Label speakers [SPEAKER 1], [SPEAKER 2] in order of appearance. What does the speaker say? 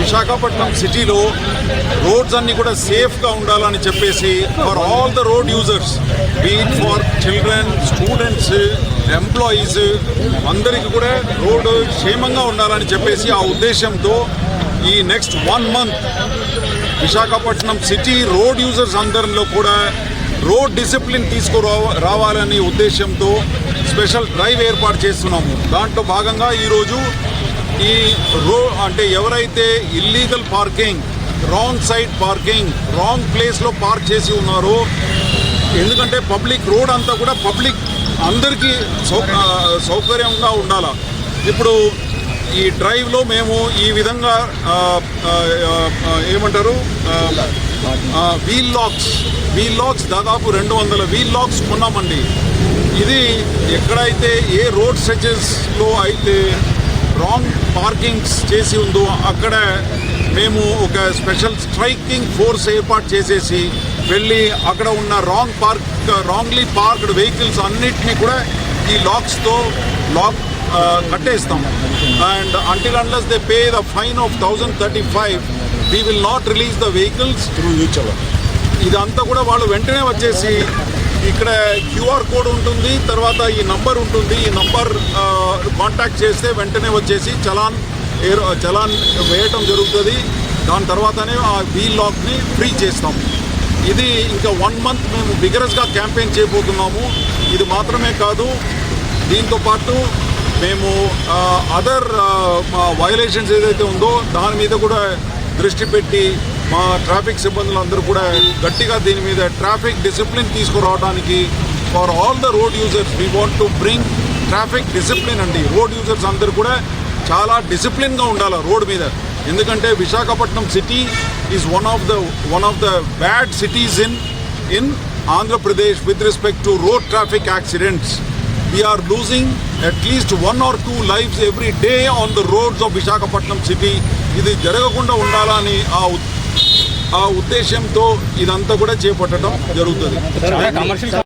[SPEAKER 1] విశాఖపట్నం సిటీలో రోడ్స్ అన్నీ కూడా సేఫ్గా ఉండాలని చెప్పేసి for all the road users, beat for children, students, employees అందరికీ కూడా రోడ్డు క్షేమంగా ఉండాలని చెప్పేసి ఆ ఉద్దేశంతో ఈ next 1 month Visakhapatnam city road users అందరిలో కూడా రోడ్ డిసిప్లిన్ రావాలనే ఉద్దేశంతో స్పెషల్ డ్రైవ్ ఏర్పాటు చేస్తున్నాము. దాంట్లో భాగంగా ఈరోజు ఈ అంటే ఎవరైతే illegal parking, wrong side parking, wrong ప్లేస్లో పార్క్ చేసి ఉన్నారో, ఎందుకంటే పబ్లిక్ రోడ్ అంతా కూడా పబ్లిక్ అందరికీ సౌకర్యంగా ఉండాలి. ఇప్పుడు ఈ డ్రైవ్లో మేము ఈ విధంగా ఏమంటారు వీల్ లాక్స్ దాదాపు 200 వీల్ లాక్స్ కొన్నామండి. ఇది ఎక్కడైతే ఏ రోడ్ స్ట్రెచెస్లో అయితే రాంగ్ పార్కింగ్స్ చేసి ఉందో అక్కడ మేము ఒక స్పెషల్ స్ట్రైకింగ్ ఫోర్స్ ఏర్పాటు చేసేసి వెళ్ళి అక్కడ ఉన్న రాంగ్లీ పార్క్డ్ వెహికల్స్ అన్నిటినీ కూడా ఈ లాక్స్తో కట్టేస్తాం. And until unless they pay the fine of 1035, we will not release the vehicles through each other. ఇదంతా కూడా వాళ్ళు వెంటనే వచ్చేసి ఇక్కడ QR కోడ్ ఉంటుంది, తర్వాత ఈ నంబర్ ఉంటుంది, ఈ నంబర్ కాంటాక్ట్ చేస్తే వెంటనే వచ్చేసి చలాన్ వేయటం జరుగుతుంది. దాని తర్వాతనే ఆ వీల్ లాక్ని ఫ్రీ చేస్తాం. ఇది ఇంకా 1 month మేము విగరస్గా క్యాంపెయిన్ చేయబోతున్నాము. ఇది మాత్రమే కాదు, దీంతోపాటు మేము అదర్ వయలేషన్స్ ఏదైతే ఉందో దాని మీద కూడా దృష్టి పెట్టి మా ట్రాఫిక్ సిబ్బందులు అందరూ కూడా గట్టిగా దీని మీద ట్రాఫిక్ డిసిప్లిన్ తీసుకురావడానికి for all the road users we want to bring traffic discipline అండి. రోడ్ యూజర్స్ అందరూ కూడా చాలా డిసిప్లిన్గా ఉండాలి రోడ్ మీద. ఎందుకంటే Visakhapatnam city is one of the bad cities in Andhra Pradesh with respect to road traffic accidents. We are losing at least 1 or 2 lives every day on the roads of Visakhapatnam city. ఇది జరగకుండా ఉండాలని ఆ ఉద్దేశంతో ఇదంతా కూడా చేపట్టడం జరుగుతుంది.